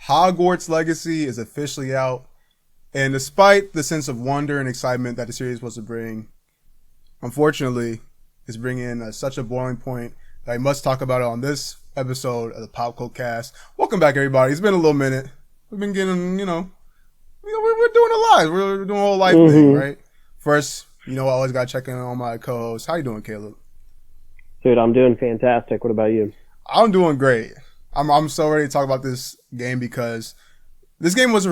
Hogwarts Legacy is officially out, and despite the sense of wonder and excitement that the series was to bring, unfortunately, it's bringing such a boiling point that I must talk about it on this episode of the Pop Cult Cast. Welcome back, everybody. It's been a little minute. We've been getting, we're doing a lot. We're doing a whole life thing, right? First, I always got to check in on my co-host. How you doing, Caleb? Dude, I'm doing fantastic. What about you? I'm doing great. I'm so ready to talk about this game because this game was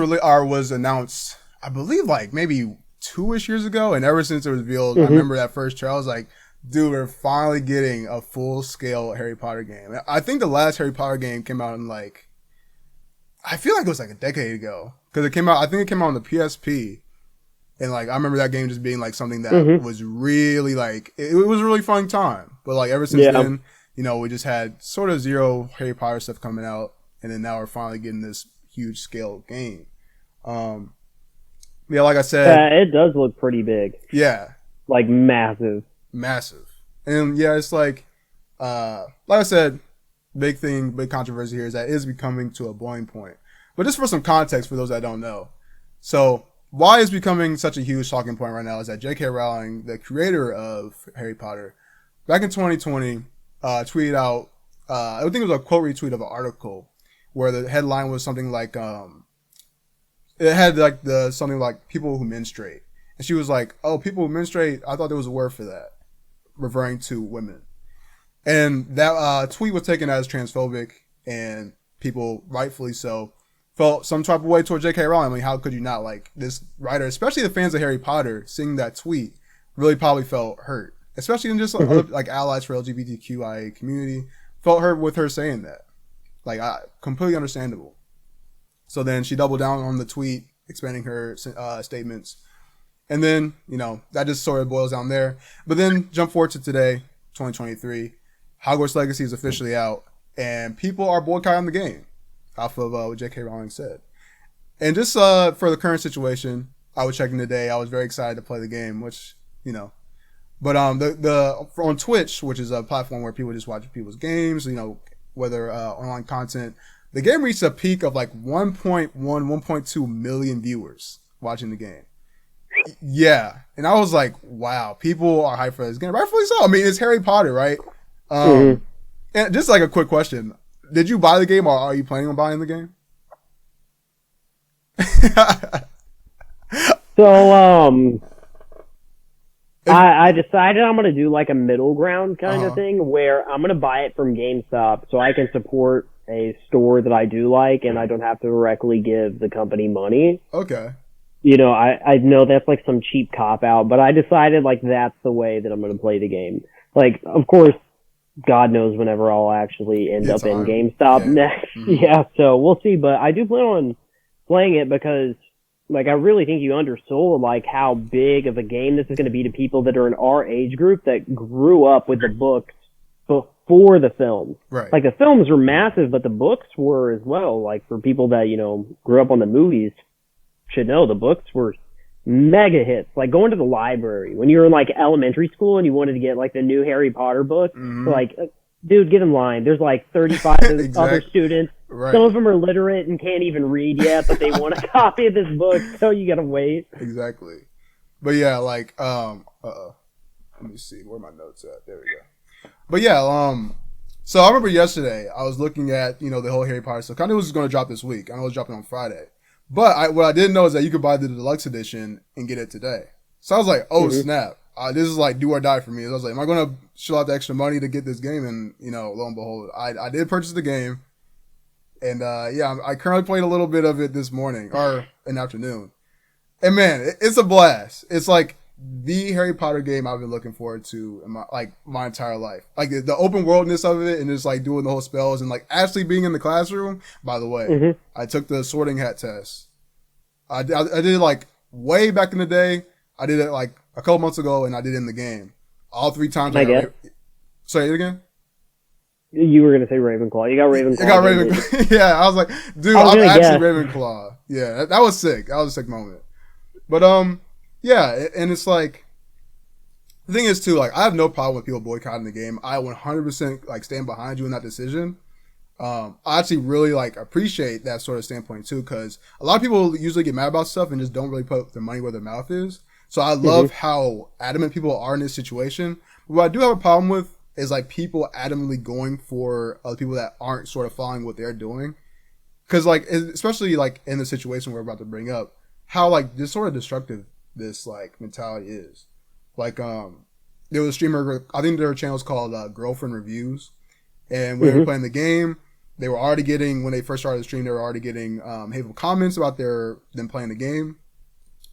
announced, I believe, like maybe 2-ish years ago, and ever since it was revealed, I remember that first trailer. I was like, dude, we're finally getting a full-scale Harry Potter game. I think the last Harry Potter game came out in I feel like it was like a decade ago because it came out. I think it came out on the PSP, and I remember that game just being something that was really it was a really fun time. But ever since then, we just had sort of zero Harry Potter stuff coming out, and then now we're finally getting this huge scale game. Yeah, like I said, it does look pretty big. Yeah, massive, and yeah, it's like I said, big controversy here is that it is becoming to a boiling point. But just for some context for those that don't know, so why it's becoming such a huge talking point right now is that J.K. Rowling, the creator of Harry Potter, back in 2020, tweeted out, I think it was a quote retweet of an article where the headline was something like, it had something like people who menstruate. And she was like, oh, people who menstruate, I thought there was a word for that, referring to women. And that tweet was taken as transphobic, and people, rightfully so, felt some type of way toward J.K. Rowling. I mean, how could you not? This writer, especially the fans of Harry Potter, seeing that tweet really probably felt hurt. Especially in just other, allies for LGBTQIA community, felt hurt with her saying that. Completely understandable. So then she doubled down on the tweet, expanding her statements. And then, that just sort of boils down there. But then jump forward to today, 2023. Hogwarts Legacy is officially out, and people are boycotting the game off of what J.K. Rowling said. And just for the current situation, I was checking today. I was very excited to play the game, which, But the on Twitch, which is a platform where people just watch people's games, whether online content, the game reached a peak of 1.2 million viewers watching the game. Yeah. And I was like, wow, people are hyped for this game. Rightfully so. I mean, it's Harry Potter, right? And just a quick question. Did you buy the game, or are you planning on buying the game? So, I decided I'm going to do a middle ground kind of thing where I'm going to buy it from GameStop so I can support a store that I do like and I don't have to directly give the company money. Okay. I know that's some cheap cop out, but I decided that's the way that I'm going to play the game. Of course, God knows whenever I'll actually end up in GameStop next. Yeah, so we'll see, but I do plan on playing it because I really think you undersold how big of a game this is going to be to people that are in our age group that grew up with the books before the films. Right. The films were massive, but the books were as well. For people that, grew up on the movies should know the books were mega hits. Going to the library when you were in elementary school and you wanted to get the new Harry Potter book. Dude, get in line. There's 35 exactly. other students. Right. Some of them are literate and can't even read yet, but they want a copy of this book, so you gotta wait. Exactly. But yeah, let me see where my notes at. There we go. But yeah, so I remember yesterday I was looking at the whole Harry Potter stuff. I knew it was going to drop this week. I know it was dropping on Friday. But what I didn't know is that you could buy the deluxe edition and get it today. So I was like, oh snap. This is do or die for me. So I was like, am I going to shell out the extra money to get this game? And, lo and behold, I did purchase the game. And, I currently played a little bit of it this morning or in the afternoon. And man, it's a blast. It's the Harry Potter game I've been looking forward to in my entire life. The open worldness of it and just doing the whole spells and actually being in the classroom. By the way, I took the sorting hat test. I did it way back in the day. I did it a couple months ago, and I did it in the game. All 3 times. Say it again? You were going to say Ravenclaw. You got Ravenclaw. I got Ravenclaw. Yeah, I was like, dude, I'm actually Ravenclaw. Yeah, that was sick. That was a sick moment. But, yeah, and it's the thing is, too, I have no problem with people boycotting the game. I 100% stand behind you in that decision. I actually really like appreciate that sort of standpoint too, because a lot of people usually get mad about stuff and just don't really put their money where their mouth is. So I love how adamant people are in this situation. But what I do have a problem with is like people adamantly going for other people that aren't sort of following what they're doing. Because like, especially like in the situation we're about to bring up, how like this sort of destructive this like mentality is. Like there was a streamer, I think their channel is called Girlfriend Reviews, and when they were playing the game, they were already getting, when they first started the stream, they were already getting hateful comments about them playing the game.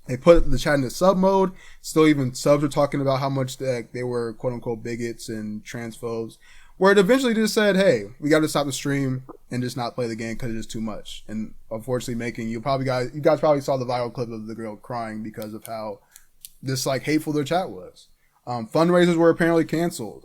They put the chat into sub mode. Still, even subs were talking about how much they were quote unquote bigots and transphobes. Where it eventually just said, "Hey, we got to stop the stream and just not play the game because it is too much." And unfortunately, making you guys probably saw the viral clip of the girl crying because of how this like hateful their chat was. Fundraisers were apparently canceled.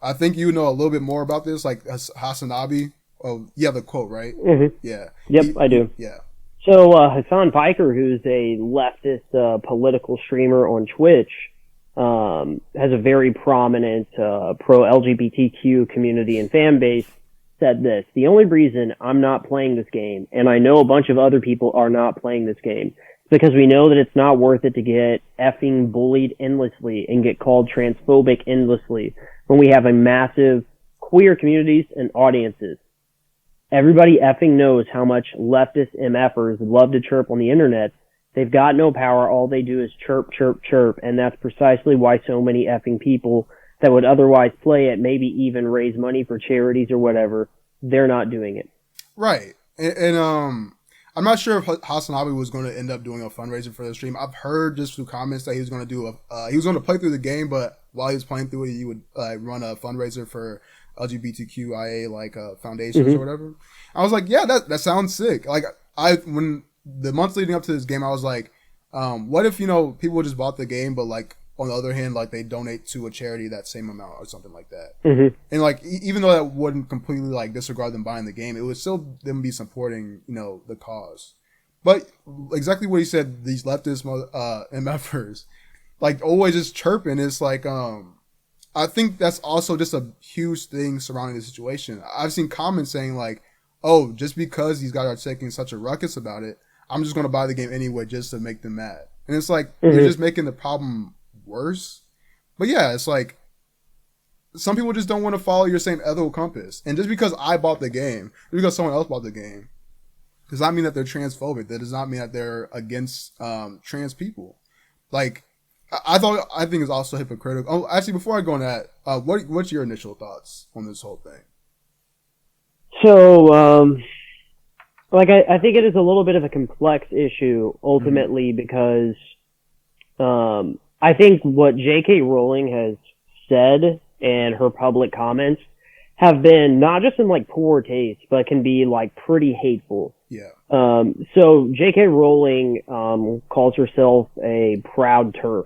I think you know a little bit more about this, like Hasanabi. Oh, yeah, the quote, right? Mm-hmm. Yeah. Yep, I do. Yeah. So Hassan Piker, who's a leftist political streamer on Twitch, has a very prominent pro-LGBTQ community and fan base, said this: "The only reason I'm not playing this game, and I know a bunch of other people are not playing this game, is because we know that it's not worth it to get effing bullied endlessly and get called transphobic endlessly when we have a massive queer communities and audiences. Everybody effing knows how much leftist MFers love to chirp on the internet. They've got no power. All they do is chirp, chirp, chirp. And that's precisely why so many effing people that would otherwise play it, maybe even raise money for charities or whatever, they're not doing it." Right. And I'm not sure if Hasanabi was going to end up doing a fundraiser for the stream. I've heard just through comments that he was going to do he was going to play through the game, but while he was playing through it, he would run a fundraiser for LGBTQIA like foundations or whatever. I was like, yeah, that sounds sick. Like when the months leading up to this game, I was like, what if people just bought the game, but like on the other hand, like they donate to a charity that same amount or something like that. And like even though that wouldn't completely like disregard them buying the game, it would still them be supporting the cause. But exactly what he said, these leftist MFers like always just chirping. It's like I think that's also just a huge thing surrounding the situation. I've seen comments saying like, "Oh, just because these guys are taking such a ruckus about it, I'm just going to buy the game anyway just to make them mad." And it's like, you're just making the problem worse. But yeah, it's like, some people just don't want to follow your same ethical compass. And just because I bought the game, just because someone else bought the game, does not mean that they're transphobic. That does not mean that they're against trans people. Like, I think it's also hypocritical. Oh, actually, before I go on that, what's your initial thoughts on this whole thing? So, I think it is a little bit of a complex issue ultimately because, I think what J.K. Rowling has said and her public comments have been not just in like poor taste, but can be like pretty hateful. Yeah. So J.K. Rowling, calls herself a proud TERF,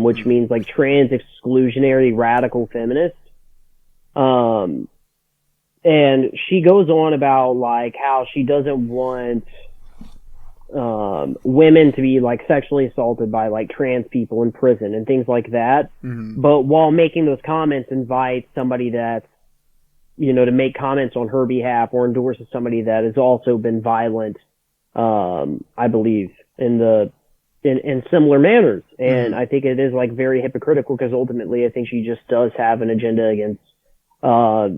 which means like trans exclusionary radical feminist. And she goes on about like how she doesn't want women to be like sexually assaulted by like trans people in prison and things like that. But while making those comments, invite somebody that's to make comments on her behalf or endorses somebody that has also been violent, I believe in similar manners. And I think it is like very hypocritical because ultimately I think she just does have an agenda against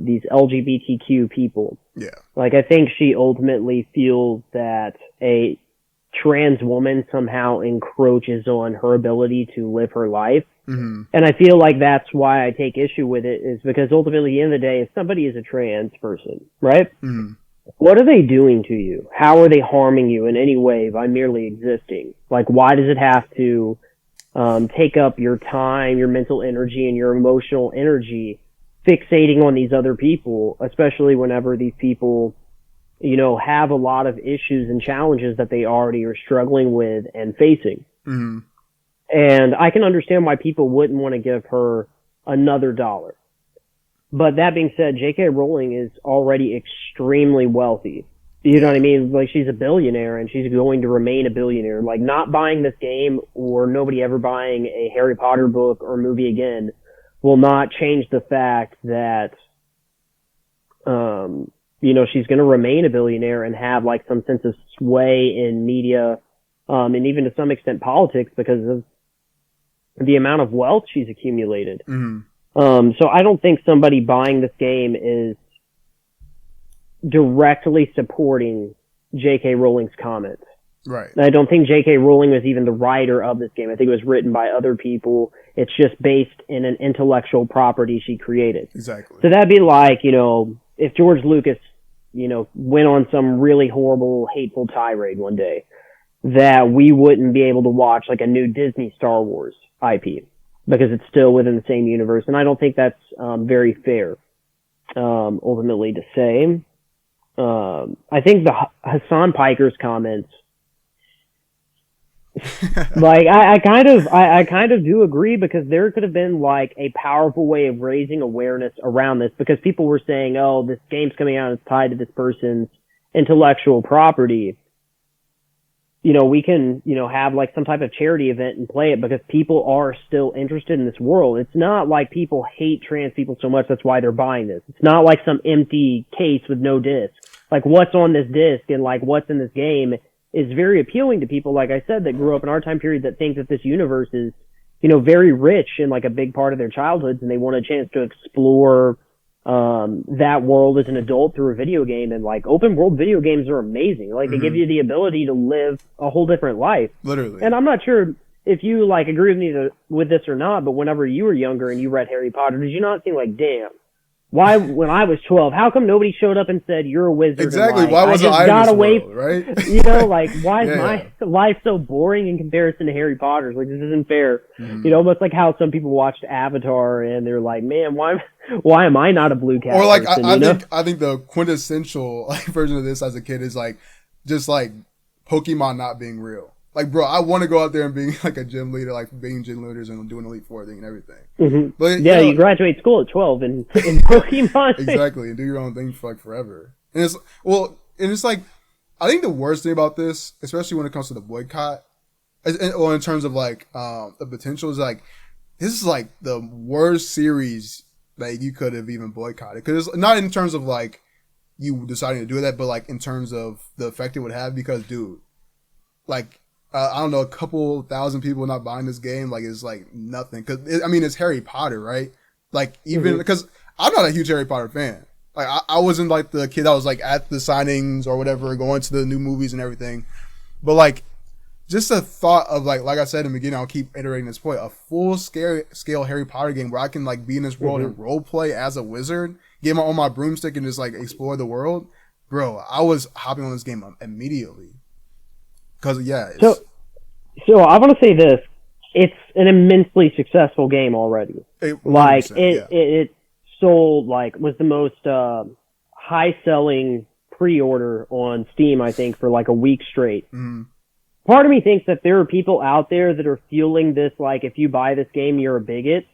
these LGBTQ people. Yeah. Like I think she ultimately feels that a trans woman somehow encroaches on her ability to live her life. And I feel like that's why I take issue with it, is because ultimately at the end of the day, if somebody is a trans person, right? What are they doing to you? How are they harming you in any way by merely existing? Like, why does it have to take up your time, your mental energy, and your emotional energy fixating on these other people, especially whenever these people have a lot of issues and challenges that they already are struggling with and facing. And I can understand why people wouldn't want to give her another dollar. But that being said, J.K. Rowling is already extremely wealthy. You know what I mean? Like, she's a billionaire and she's going to remain a billionaire. Like, not buying this game or nobody ever buying a Harry Potter book or movie again will not change the fact that she's going to remain a billionaire and have like some sense of sway in media, and even to some extent politics because of the amount of wealth she's accumulated. So I don't think somebody buying this game is directly supporting J.K. Rowling's comments. Right. I don't think J.K. Rowling was even the writer of this game. I think it was written by other people. It's just based in an intellectual property she created. Exactly. So that'd be like, if George Lucas, went on some really horrible, hateful tirade one day, that we wouldn't be able to watch like a new Disney Star Wars IP because it's still within the same universe. And I don't think that's very fair, ultimately to say. I think the Hassan Piker's comments, like I kind of do agree because there could have been like a powerful way of raising awareness around this because people were saying, oh, this game's coming out and it's tied to this person's intellectual property. We can, have like some type of charity event and play it because people are still interested in this world. It's not like people hate trans people so much that's why they're buying this. It's not like some empty case with no disc. Like what's on this disc and like what's in this game is very appealing to people, like I said, that grew up in our time period that think that this universe is, very rich and like a big part of their childhoods and they want a chance to explore that world as an adult through a video game. And like open world video games are amazing. Like they give you the ability to live a whole different life. Literally. And I'm not sure if you like agree with me with this or not, but whenever you were younger and you read Harry Potter, did you not think like, damn, why, when I was 12, how come nobody showed up and said, you're a wizard? Exactly. Why wasn't I in this world, right? Like, why is my life so boring in comparison to Harry Potter's? Like, this isn't fair. Almost like how some people watched Avatar and they're like, man, why am I not a blue cat? Or like, person, I think the quintessential version of this as a kid is like, just like Pokemon not being real. Like, bro, I want to go out there and being like a gym leader, like being gym leaders and doing Elite Four thing and everything. But you graduate school at 12 in Pokemon. Exactly, and do your own thing for like forever. And it's like, I think the worst thing about this, especially when it comes to the boycott, or in terms of like the potential, is like this is like the worst series that you could have even boycotted. Because it's not in terms of like you deciding to do that, but like in terms of the effect it would have. Because, dude, like. I don't know, a couple thousand people not buying this game, like, it's like nothing. Cause it's Harry Potter, right? Like, even because I'm not a huge Harry Potter fan. Like, I wasn't like the kid that was like at the signings or whatever, going to the new movies and everything. But like, just the thought of like I said in the beginning, I'll keep iterating this point, a full scale Harry Potter game where I can like be in this world and role play as a wizard, get on my broomstick and just like explore the world. Bro, I was hopping on this game immediately. Because, So I want to say this. It's an immensely successful game already. It sold, like, was the most high-selling pre-order on Steam, I think, for, like, a week straight. Part of me thinks that there are people out there that are fueling this, like, if you buy this game, you're a bigot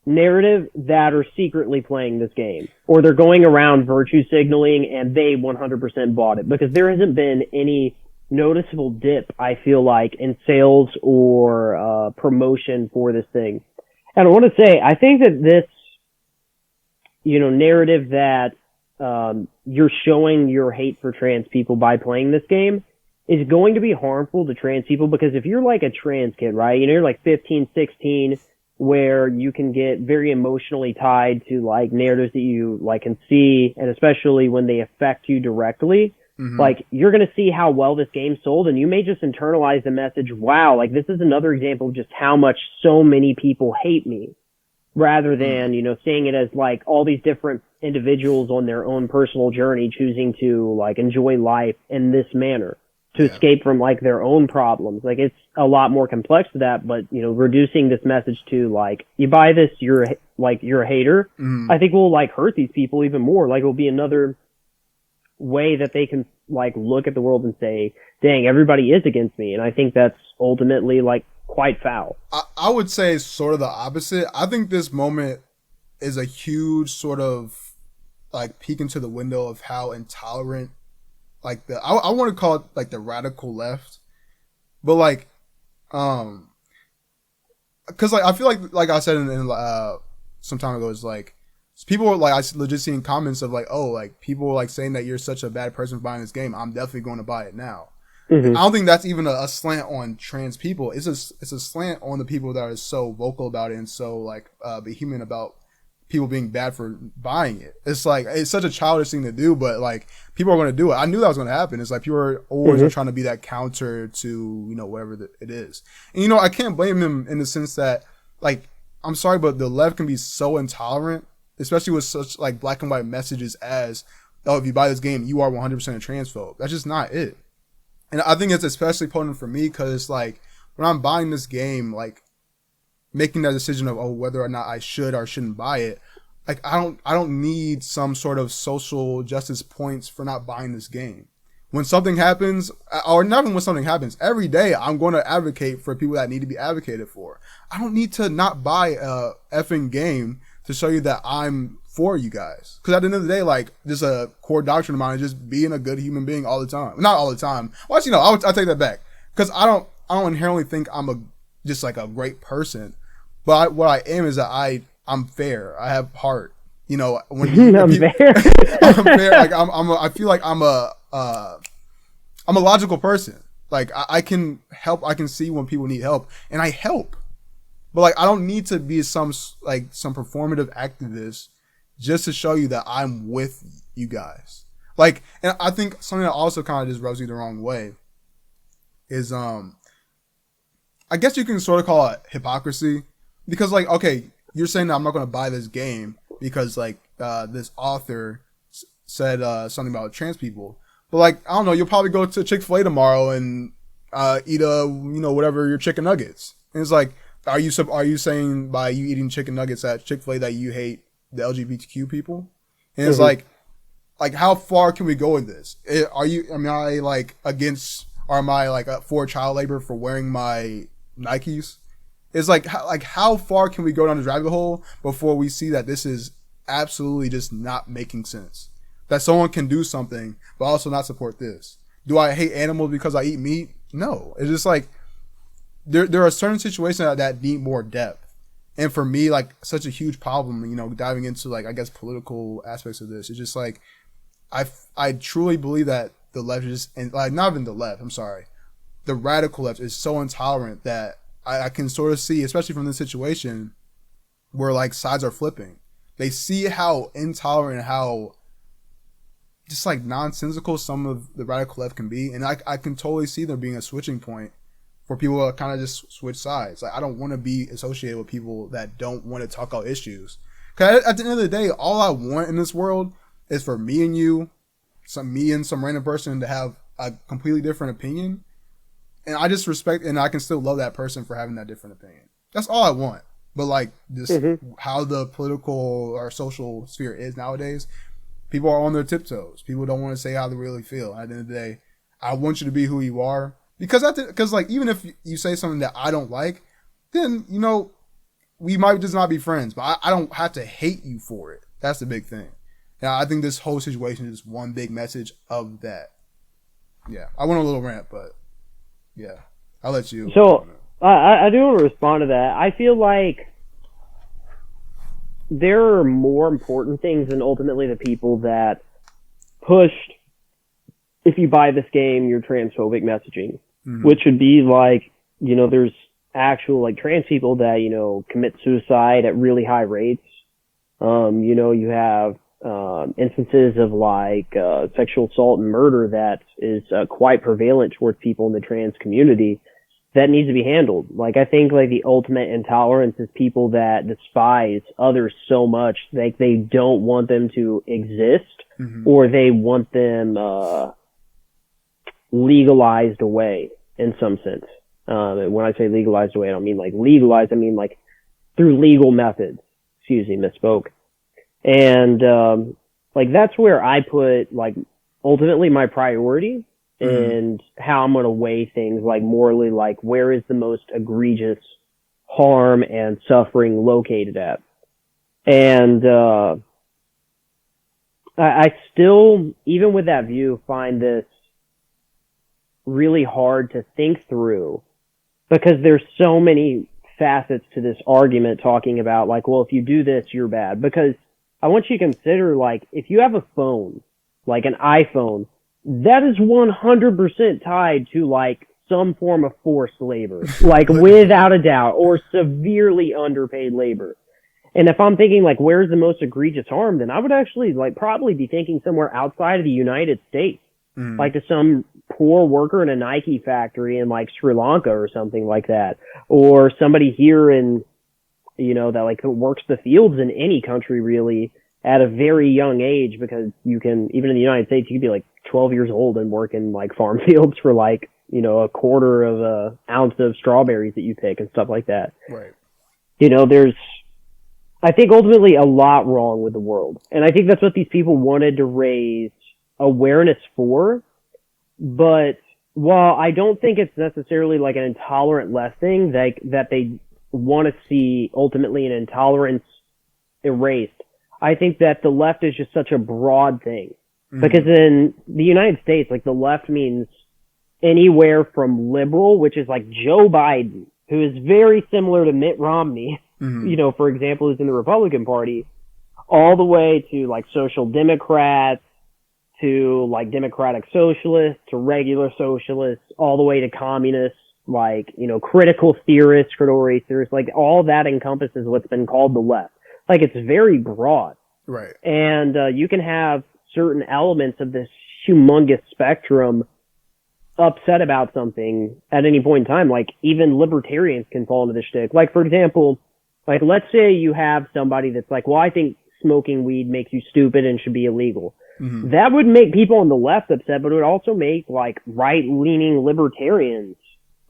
narrative that are secretly playing this game. Or they're going around virtue signaling and they 100% bought it. Because there hasn't been any noticeable dip, I feel like, in sales or promotion for this thing. And I want to say, I think that this, narrative that you're showing your hate for trans people by playing this game is going to be harmful to trans people, because if you're like a trans kid, right, you're like 15, 16, where you can get very emotionally tied to like narratives that you like can see, and especially when they affect you directly, like, you're going to see how well this game sold, and you may just internalize the message, wow, like, this is another example of just how much so many people hate me, rather than, seeing it as, like, all these different individuals on their own personal journey choosing to, like, enjoy life in this manner, to escape from, like, their own problems. Like, it's a lot more complex to that, but, reducing this message to, like, you buy this, you're a hater, I think will, like, hurt these people even more. Like, it will be another way that they can like look at the world and say, dang, everybody is against me. And I think that's ultimately like quite foul. I would say sort of the opposite. I think this moment is a huge sort of like peek into the window of how intolerant like I want to call it like the radical left, but like because like I feel like I said in some time ago, is like people were like, I legit seeing comments of like, oh, like people like saying that you're such a bad person for buying this game. I'm definitely going to buy it now. Mm-hmm. I don't think that's even a slant on trans people. It's a slant on the people that are so vocal about it and so like vehement about people being bad for buying it. It's like, it's such a childish thing to do, but like people are going to do it. I knew that was going to happen. It's like people are always trying to be that counter to, you know, whatever it is. And, you know, I can't blame them in the sense that, like, I'm sorry, but the left can be so intolerant, especially with such like black and white messages as, oh, if you buy this game, you are 100% a transphobe. That's just not it. And I think it's especially potent for me because it's like when I'm buying this game, like making that decision of, oh, whether or not I should or shouldn't buy it, like I don't need some sort of social justice points for not buying this game. When something happens, or not even when something happens, every day I'm going to advocate for people that need to be advocated for. I don't need to not buy a effing game to show you that I'm for you guys. Because at the end of the day, like, just a core doctrine of mine is just being a good human being all the time. Not all the time. Well, actually, no, I'll take that back. Because I don't inherently think I'm just like a great person. But what I am is that I'm fair. I have heart. You know, when I'm fair. I'm fair. Like I feel like I'm a logical person. Like I can help. I can see when people need help, and I help. But like I don't need to be some performative activist just to show you that I'm with you guys. Like, and I think something that also kind of just rubs you the wrong way is I guess you can sort of call it hypocrisy. Because, like, okay, you're saying that I'm not going to buy this game because, like, this author said something about trans people. But, like, I don't know, you'll probably go to Chick-fil-A tomorrow and eat whatever, your chicken nuggets. And it's like, are you saying by you eating chicken nuggets at Chick-fil-A that you hate the LGBTQ people? And it's like how far can we go with this? Am I like against, or am I like for child labor for wearing my Nikes? It's like how far can we go down this rabbit hole before we see that this is absolutely just not making sense? That someone can do something but also not support this. Do I hate animals because I eat meat? No. It's just like there are certain situations that need more depth. And for me, like such a huge problem, you know, diving into like I guess political aspects of this, it's just like I truly believe that the left is, and like not even the left, I'm sorry, the radical left is so intolerant that I can sort of see, especially from this situation, where like sides are flipping. They see how intolerant, how just like nonsensical some of the radical left can be, and I can totally see there being a switching point for people to kind of just switch sides. Like I don't want to be associated with people that don't want to talk about issues. Because at the end of the day, all I want in this world is for me and you, me and some random person to have a completely different opinion. And I just respect, and I can still love that person for having that different opinion. That's all I want. But like just how the political or social sphere is nowadays, people are on their tiptoes. People don't want to say how they really feel. At the end of the day, I want you to be who you are. Because like even if you say something that I don't like, then you know we might just not be friends. But I don't have to hate you for it. That's the big thing. And I think this whole situation is one big message of that. Yeah, I went on a little rant, but yeah, I'll let you. So I do want to respond to that. I feel like there are more important things than ultimately the people that pushed, if you buy this game, you're transphobic messaging, which would be like, you know, there's actual like trans people that, you know, commit suicide at really high rates. You know, you have instances of like sexual assault and murder that is quite prevalent towards people in the trans community that needs to be handled. Like I think like the ultimate intolerance is people that despise others so much like they don't want them to exist or they want them legalized away in some sense. When I say legalized away, I don't mean like legalized, I mean like through legal methods. Excuse me, misspoke. And like that's where I put like ultimately my priority and how I'm going to weigh things like morally, like where is the most egregious harm and suffering located at. And I still, even with that view, find this really hard to think through because there's so many facets to this argument talking about like, well, if you do this, you're bad. Because I want you to consider, like, if you have a phone, like an iPhone, that is 100% tied to, like, some form of forced labor, like, without a doubt, or severely underpaid labor. And if I'm thinking, like, where's the most egregious harm, then I would actually, like, probably be thinking somewhere outside of the United States, like to some poor worker in a Nike factory in, like, Sri Lanka or something like that, or somebody here in, you know, that, like, works the fields in any country, really, at a very young age, because you can, even in the United States, you could be, like, 12 years old and work in, like, farm fields for, like, you know, a quarter of a ounce of strawberries that you pick and stuff like that. Right. You know, there's, I think, ultimately a lot wrong with the world. And I think that's what these people wanted to raise awareness for. But while I don't think it's necessarily like an intolerant left thing, that they want to see ultimately an intolerance erased, I think that the left is just such a broad thing. Because in the United States, like, the left means anywhere from liberal, which is like Joe Biden, who is very similar to Mitt Romney, you know, for example, who's in the Republican Party, all the way to like social democrats, to like democratic socialists, to regular socialists, all the way to communists, like, you know, critical theorists, critical race theorists, like, all that encompasses what's been called the left. Like, it's very broad. Right. And you can have certain elements of this humongous spectrum upset about something at any point in time. Like, even libertarians can fall into this shtick. Like, for example, like, let's say you have somebody that's like, well, I think smoking weed makes you stupid and should be illegal. That would make people on the left upset, but it would also make, like, right-leaning libertarians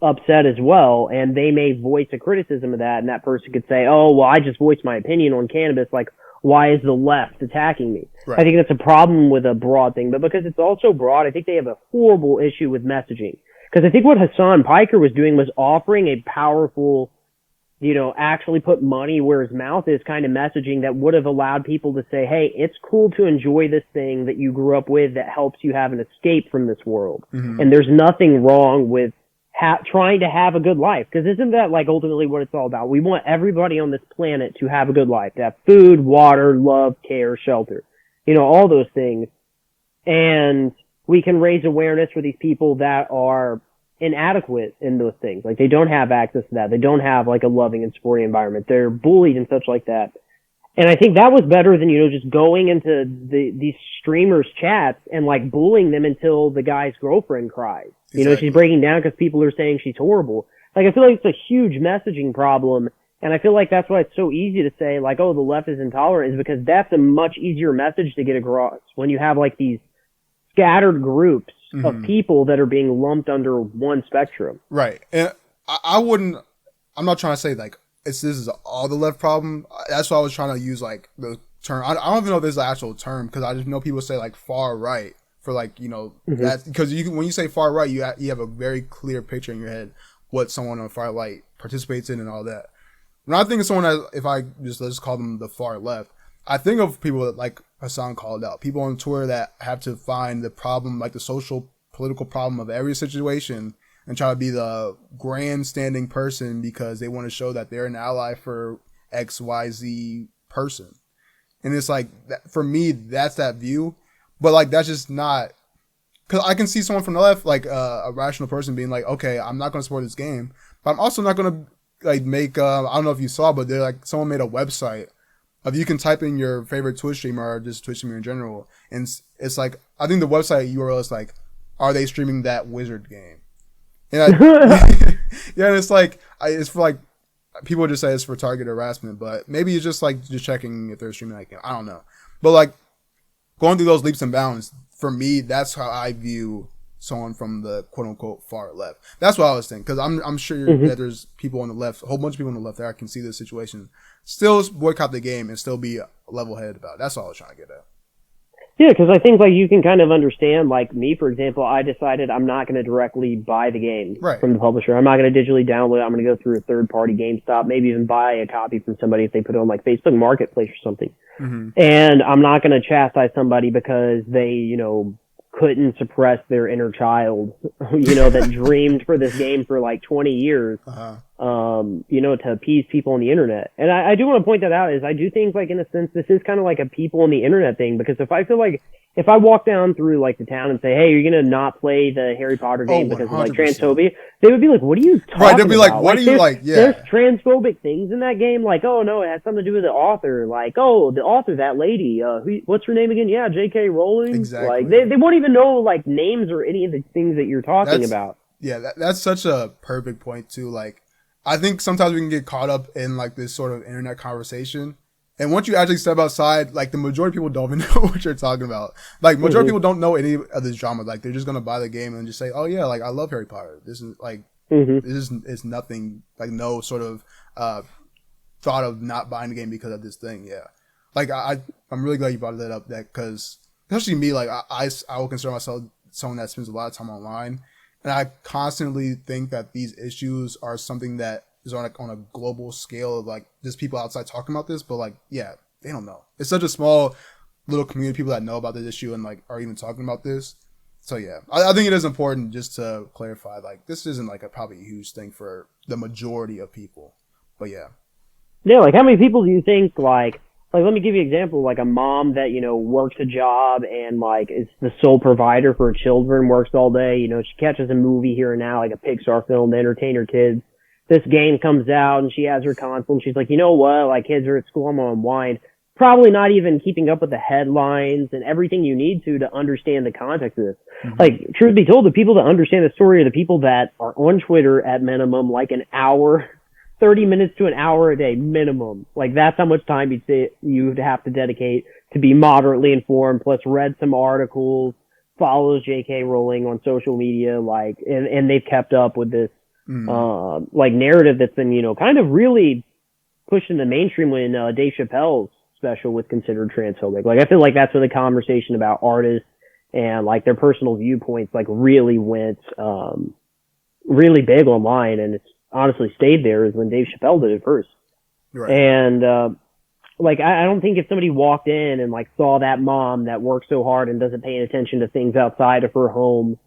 upset as well, and they may voice a criticism of that, and that person could say, oh, well, I just voiced my opinion on cannabis, like, why is the left attacking me? Right. I think that's a problem with a broad thing, but because it's also broad, I think they have a horrible issue with messaging. Because I think what Hassan Piker was doing was offering a powerful, you know, actually put money where his mouth is kind of messaging that would have allowed people to say, hey, it's cool to enjoy this thing that you grew up with that helps you have an escape from this world. And there's nothing wrong with trying to have a good life. Because isn't that, like, ultimately what it's all about? We want everybody on this planet to have a good life, to have food, water, love, care, shelter. You know, all those things. And we can raise awareness for these people that are inadequate in those things. Like, they don't have access to that. They don't have, like, a loving and supporting environment. They're bullied and such like that. And I think that was better than, you know, just going into these streamers' chats and, like, bullying them until the guy's girlfriend cries. You know, she's breaking down because people are saying she's horrible. Like, I feel like it's a huge messaging problem. And I feel like that's why it's so easy to say, like, oh, the left is intolerant, is because that's a much easier message to get across when you have, like, these scattered groups of people that are being lumped under one spectrum. Right. And I'm not trying to say, like, this is all the left problem. That's why I was trying to use, like, the term. I don't even know if there's an actual term, because I just know people say, like, far right for, like, you know, that, because when you say far right, you have a very clear picture in your head what someone on far right participates in and all that. When I think of someone as, if I let's call them the far left, I think of people that, like Hassan called out, people on Twitter that have to find the problem, like the social, political problem of every situation, and try to be the grandstanding person because they want to show that they're an ally for XYZ person. And it's like, for me, that's that view. But, like, that's just not, because I can see someone from the left, like a rational person, being like, okay, I'm not going to support this game, but I'm also not going to, like, make, I don't know if you saw, but they're like, someone made a website of, you can type in your favorite Twitch streamer or just Twitch streamer in general. And it's like, I think the website URL is like, are they streaming that Wizard game? And yeah, and it's like, it's for, like, people just say it's for target harassment, but maybe it's just like just checking if they're streaming that game. I don't know. But, like, going through those leaps and bounds, for me, that's how I view someone from the quote-unquote far left. That's what I was thinking, because I'm sure that there's people on the left, a whole bunch of people on the left that I can see this situation, still boycott the game and still be level-headed about it. That's all I was trying to get at. Yeah, because I think, like, you can kind of understand, like, me, for example, I decided I'm not going to directly buy the game from the publisher. I'm not going to digitally download it. I'm going to go through a third-party GameStop, maybe even buy a copy from somebody if they put it on, like, Facebook Marketplace or something. And I'm not going to chastise somebody because they, you know, couldn't suppress their inner child, that dreamed for this game for like 20 years, to appease people on the internet. And I do want to point that out is I do think like in a sense this is kind of like a people on the internet thing, because if I feel like if I walk down through like the town and say, hey, you're going to not play the Harry Potter game because of like transphobia, they would be like, what are you talking about? Right, they'd be like, what are you like, yeah. There's transphobic things in that game. Like, oh no, it has something to do with the author. Like, oh, the author, that lady, what's her name again? Yeah, J.K. Rowling. Exactly. Like, they won't even know like names or any of the things that you're talking about. Yeah, that's such a perfect point too. Like, I think sometimes we can get caught up in like this sort of internet conversation. And once you actually step outside, like the majority of people don't even know what you're talking about. Like majority of people don't know any of this drama. Like they're just gonna buy the game and just say, "Oh yeah, like I love Harry Potter." This is like this is nothing. Like no sort of thought of not buying the game because of this thing. Yeah, like I'm really glad you brought that up. That because especially me, like I will consider myself someone that spends a lot of time online, and I constantly think that these issues are something that is on a global scale of like just people outside talking about this, but like yeah, they don't know. It's such a small little community of people that know about this issue and like are even talking about this. So yeah, I think it is important just to clarify like this isn't like probably a huge thing for the majority of people. But yeah, like how many people do you think like let me give you an example, like a mom that works a job and like is the sole provider for her children, works all day, she catches a movie here and now like a Pixar film to entertain her kids. This game comes out and she has her console and she's like, you know what? Like kids are at school, I'm gonna unwind. Probably not even keeping up with the headlines and everything you need to understand the context of this. Like, truth be told, the people that understand the story are the people that are on Twitter at minimum, like an hour, 30 minutes to an hour a day minimum. Like that's how much time you'd have to dedicate to be moderately informed, plus read some articles, follows J.K. Rowling on social media, like, and they've kept up with this like narrative that's been, kind of really pushed in the mainstream when Dave Chappelle's special was considered transphobic. Like, I feel like that's where the conversation about artists and like their personal viewpoints like really went really big online, and it's honestly stayed there is when Dave Chappelle did it first. Right. And like I don't think if somebody walked in and like saw that mom that works so hard and doesn't pay attention to things outside of her home,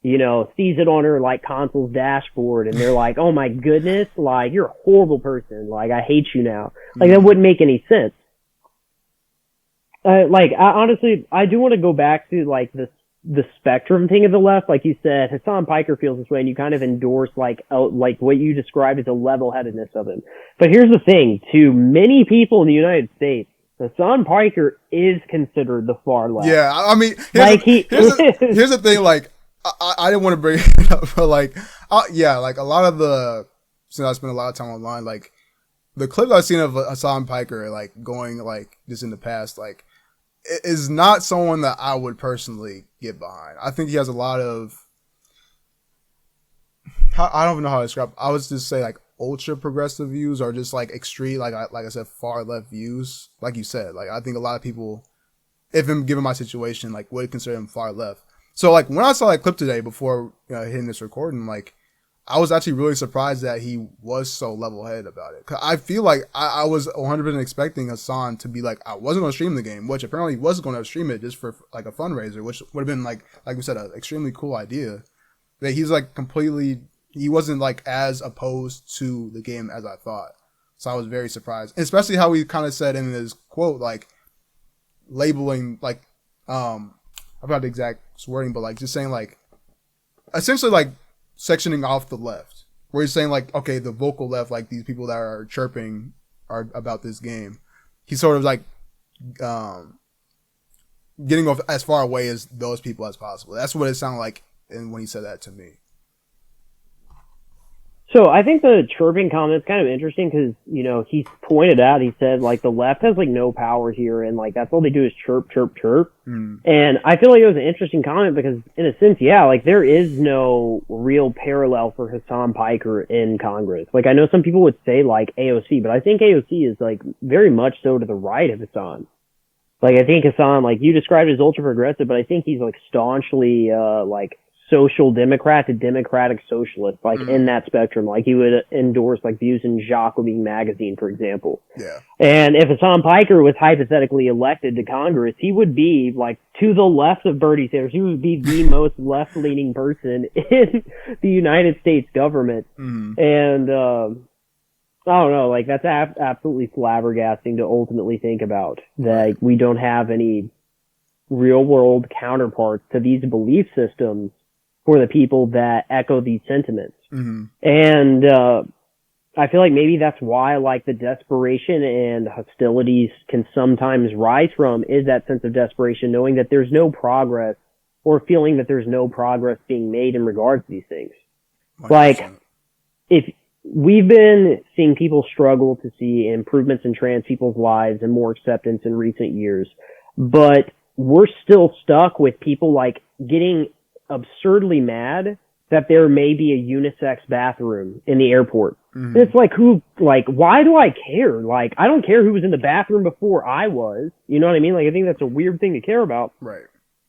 sees it on her like console's dashboard and they're like, oh my goodness, like you're a horrible person, like I hate you now. Like that wouldn't make any sense. Like honestly, I do want to go back to like the spectrum thing of the left. Like you said, Hassan Piker feels this way and you kind of endorse like what you described as a level-headedness of him. But here's the thing, to many people in the United States, Hassan Piker is considered the far left. Yeah, I mean, here's the thing, like, I didn't want to bring it up, but like, yeah, like a lot of since I spent a lot of time online, like the clips I've seen of Hassan Piker, like going like this in the past, like is not someone that I would personally get behind. I think he has a lot of, I don't even know how to describe. I would just say like ultra progressive views or just like extreme, like I said, far left views. Like you said, like I think a lot of people, if I'm given my situation, like would consider him far left. So like when I saw that clip today before hitting this recording, like I was actually really surprised that he was so level-headed about it. 'Cause I feel like I was 100% expecting Hassan to be like, I wasn't going to stream the game, which apparently he was going to stream it just for like a fundraiser, which would have been like we said, an extremely cool idea. That he's like he wasn't like as opposed to the game as I thought. So I was very surprised. And especially how he kind of said in his quote, like labeling, like, I forgot the exact wording, but like just saying like, essentially like, sectioning off the left, where he's saying like, okay, the vocal left, like these people that are chirping are about this game. He's sort of like getting off as far away as those people as possible. That's what it sounded like when he said that to me. So I think the chirping comment is kind of interesting because, he pointed out, he said, like, the left has, like, no power here, and, like, that's all they do is chirp, chirp, chirp. And I feel like it was an interesting comment because, in a sense, yeah, like, there is no real parallel for Hassan Piker in Congress. Like, I know some people would say, like, AOC, but I think AOC is, like, very much so to the right of Hassan. Like, I think Hassan, like, you described as ultra-progressive, but I think he's, like, staunchly, like, social democrat to democratic socialist, like in that spectrum. Like he would endorse like views in Jacobin magazine, for example. Yeah. And if Hassan Piker was hypothetically elected to Congress, he would be like to the left of Bernie Sanders. He would be the most left-leaning person in the United States government. And I don't know, like that's absolutely flabbergasting to ultimately think about, that we don't have any real world counterparts to these belief systems for the people that echo these sentiments. And I feel like maybe that's why like the desperation and hostilities can sometimes rise from, is that sense of desperation, knowing that there's no progress, or feeling that there's no progress being made in regards to these things. 100%. Like, if we've been seeing people struggle to see improvements in trans people's lives and more acceptance in recent years, but we're still stuck with people like getting absurdly mad that there may be a unisex bathroom in the airport. It's like, why do I care? Like, I don't care who was in the bathroom before I was. You know what I mean? Like, I think that's a weird thing to care about. Right.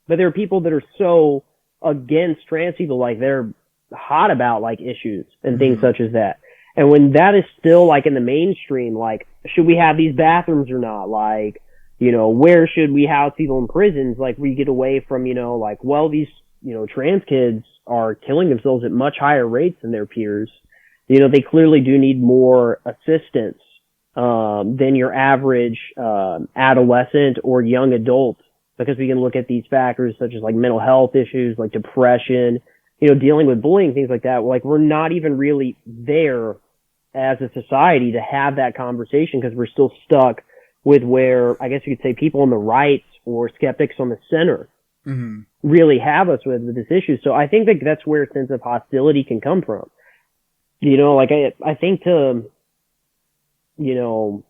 But there are people that are so against trans people, like they're hot about like issues and things such as that. And when that is still like in the mainstream, like, should we have these bathrooms or not? Like, you know, where should we house people in prisons? Like, we get away from, you know, like, well, these, you know, trans kids are killing themselves at much higher rates than their peers. You know, they clearly do need more assistance than your average adolescent or young adult, because we can look at these factors such as like mental health issues, like depression, you know, dealing with bullying, things like that. Like, we're not even really there as a society to have that conversation, because we're still stuck with where, I guess you could say, people on the right or skeptics on the center really have us with this issue. So I think that that's where a sense of hostility can come from. You know, like I think to, you know,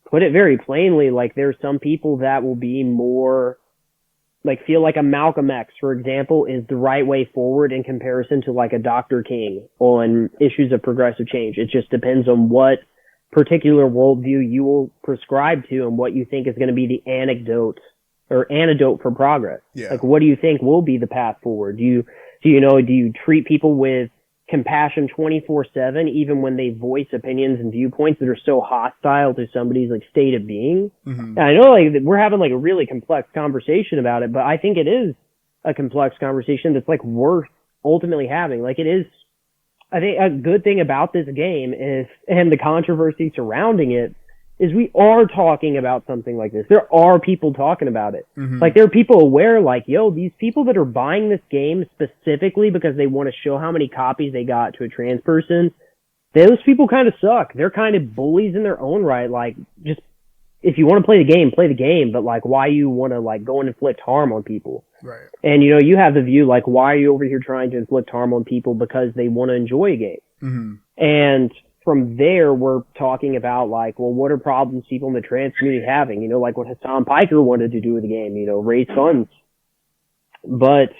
put it very plainly, like there's some people that will be more, like feel like a Malcolm X, for example, is the right way forward in comparison to like a Dr. King on issues of progressive change. It just depends on what particular worldview you will prescribe to and what you think is going to be the antidote for progress. Yeah. Like, what do you think will be the path forward? Do you treat people with compassion 24/7, even when they voice opinions and viewpoints that are so hostile to somebody's like state of being? And I know like we're having like a really complex conversation about it, but I think it is a complex conversation that's like worth ultimately having. Like, it is, I think a good thing about this game is, and the controversy surrounding it, is we are talking about something like this. There are people talking about it. Like, there are people aware, like, yo, these people that are buying this game specifically because they want to show how many copies they got to a trans person, those people kind of suck. They're kind of bullies in their own right. Like, just, if you want to play the game, but like, why you want to like go and inflict harm on people? Right. And, you know, you have the view, like, why are you over here trying to inflict harm on people because they want to enjoy a game? And from there, we're talking about, like, well, what are problems people in the trans community having? You know, like what Hassan Piker wanted to do with the game, you know, raise funds. But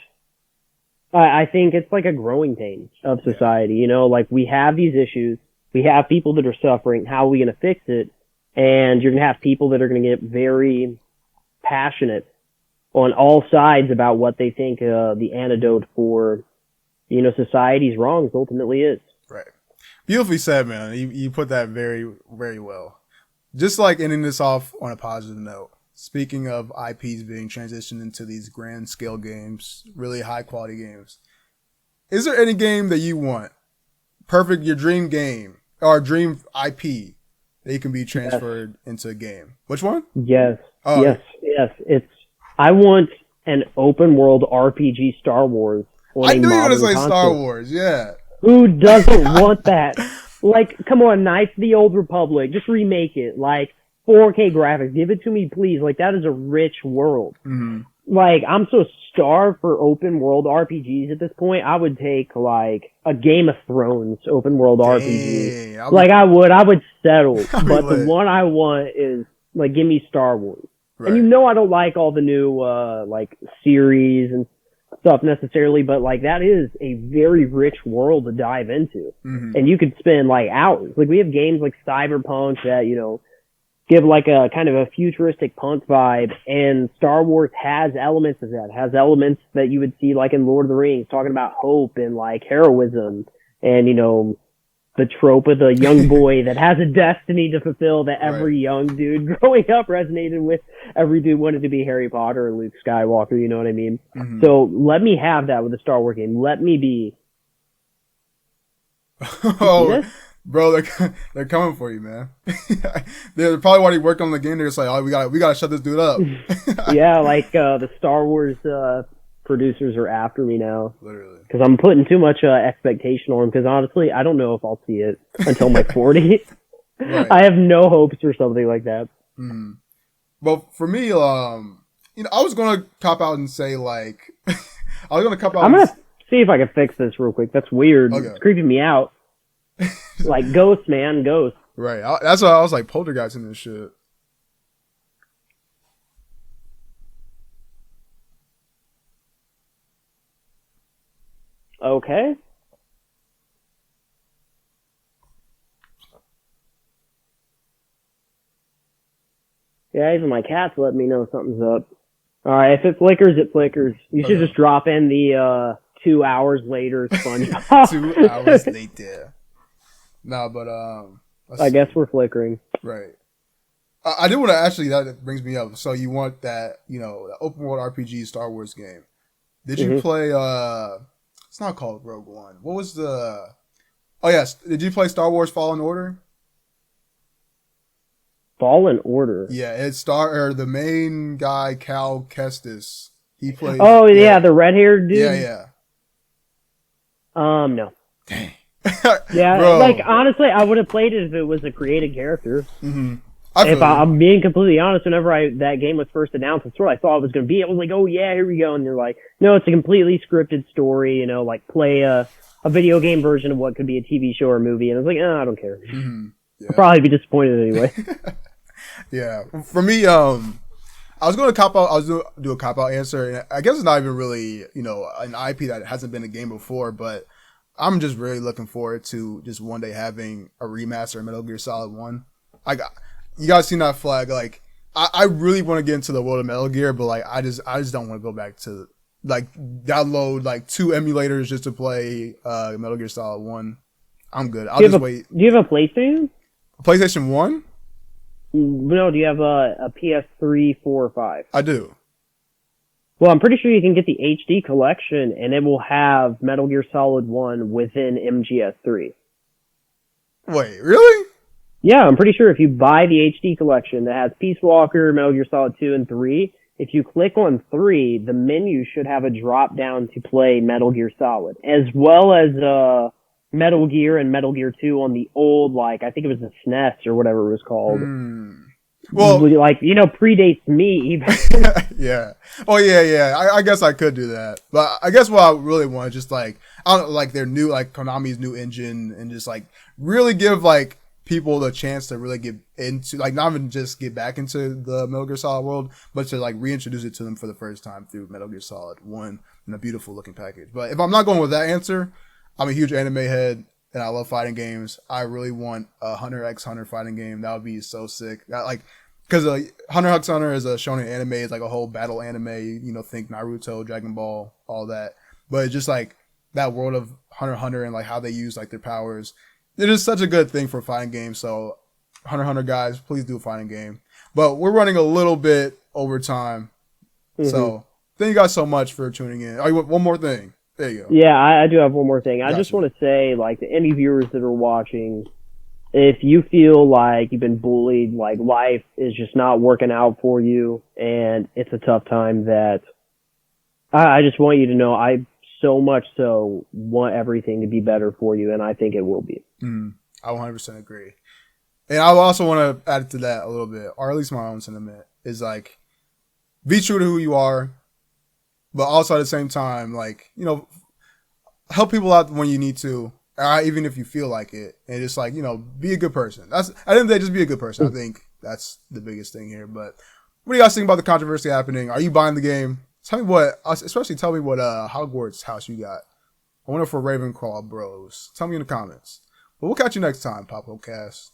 I think it's like a growing pain of society, you know, like we have these issues, we have people that are suffering, how are we going to fix it? And you're going to have people that are going to get very passionate on all sides about what they think the antidote for, you know, society's wrongs ultimately is. Right. Beautifully said, man. You put that very, very well. Just like ending this off on a positive note, speaking of IPs being transitioned into these grand scale games, really high quality games, is there any game that you want, your dream game or dream IP, that you can be transferred into a game? Which one? Yes. Oh. Yes. I want an open world RPG Star Wars on I a knew you were going to say console. Star Wars, yeah. Who doesn't want that? Like, come on, Knights of the Old Republic. Just remake it. Like, 4K graphics. Give it to me, please. Like, that is a rich world. Like, I'm so starved for open world RPGs at this point. I would take, like, a Game of Thrones open world RPG. I would settle. But the one I want is, like, give me Star Wars. Right. And you know I don't like all the new, like, series and stuff necessarily, but like that is a very rich world to dive into. And you could spend like hours. Like, we have games like Cyberpunk that, you know, give like a kind of a futuristic punk vibe, and Star Wars has elements of that. It has elements that you would see like in Lord of the Rings, talking about hope and like heroism, and you know, the trope of the young boy that has a destiny to fulfill that every young dude growing up resonated with. Every dude wanted to be Harry Potter or Luke Skywalker, you know what I mean? Mm-hmm. So let me have that with a Star Wars game. Let me be. Oh, bro, they're coming for you, man. They're probably already working on the game. They're just like, oh, we gotta shut this dude up. Yeah, like the Star Wars producers are after me now. Literally. Because I'm putting too much expectation on them. Because honestly, I don't know if I'll see it until my 40. Right. I have no hopes for something like that. Mm. Well, for me, you know, I was gonna cop out and say like, I'm gonna see if I can fix this real quick. That's weird. Okay. It's creeping me out. Like ghosts, man, ghosts. Right. That's why I was like poltergeist in this shit. Okay. Yeah, even my cat's let me know something's up. Alright, if it flickers, it flickers. You should just drop in the 2 hours later SpongeBob. 2 hours later. No, but I guess we're flickering. Right. I do want to actually, that brings me up. So you want that, you know, the open world RPG Star Wars game. Did you play it's not called Rogue One. What was the Oh yes, did you play Star Wars Fallen Order? Fallen Order. Yeah, it's the main guy, Cal Kestis. He played. Oh yeah, the red-haired dude. Yeah. No. Dang. Yeah, bro. Like honestly, I would have played it if it was a created character. Mm-hmm. I'm being completely honest, whenever that game was first announced, that's what I thought it was going to be. I was like, oh yeah, here we go. And they're like, no, it's a completely scripted story, you know, like play a video game version of what could be a TV show or movie. And I was like, I don't care. Mm-hmm. Yeah. I'll probably be disappointed anyway. Yeah. For me, I was going to cop out. I was going to do a cop out answer. And I guess it's not even really, you know, an IP that hasn't been a game before, but I'm just really looking forward to just one day having a remaster of Metal Gear Solid 1. You guys seen that flag? Like, I really want to get into the world of Metal Gear, but like, I just don't want to go back to like download like 2 emulators just to play Metal Gear Solid 1. I'm good. I'll just wait. Do you have a PlayStation? PlayStation 1? No, do you have a PS3, 4, or 5? I do. Well, I'm pretty sure you can get the HD collection, and it will have Metal Gear Solid 1 within MGS3. Wait, really? Yeah, I'm pretty sure if you buy the HD collection that has Peace Walker, Metal Gear Solid 2, and 3, if you click on 3, the menu should have a drop down to play Metal Gear Solid, as well as Metal Gear and Metal Gear 2 on the old, like, I think it was the SNES or whatever it was called. Well, like, you know, predates me. Yeah. Oh, yeah. I guess I could do that. But I guess what I really want is just, like, I don't know, like, their new, like, Konami's new engine and just, like, really give, like, people the chance to really get into, like, not even just get back into the Metal Gear Solid world, but to, like, reintroduce it to them for the first time through Metal Gear Solid 1 in a beautiful looking package. But if I'm not going with that answer, I'm a huge anime head and I love fighting games. I really want a Hunter x Hunter fighting game. That would be so sick. Because Hunter x Hunter is a shonen anime. It's like a whole battle anime. You know, think Naruto, Dragon Ball, all that. But it's just like that world of Hunter x Hunter and like how they use like their powers. It is such a good thing for a fighting game. So Hunter x Hunter guys, please do a fighting game. But we're running a little bit over time. Mm-hmm. So thank you guys so much for tuning in. Oh, you want one more thing? There you go. Yeah, I do have one more thing. I just want to say, like, to any viewers that are watching, if you feel like you've been bullied, like life is just not working out for you, and it's a tough time, that I just want you to know I so much so want everything to be better for you, and I think it will be. I 100% agree. And I also want to add to that a little bit, or at least my own sentiment, is like, be true to who you are, but also at the same time, like, you know, help people out when you need to, even if you feel like it. And just like, you know, be a good person. That's, at the end of the day, just be a good person. I think that's the biggest thing here. But what do you guys think about the controversy happening? Are you buying the game? Tell me what Hogwarts house you got. I wonder for Ravenclaw bros. Tell me in the comments. But we'll catch you next time, PopCast.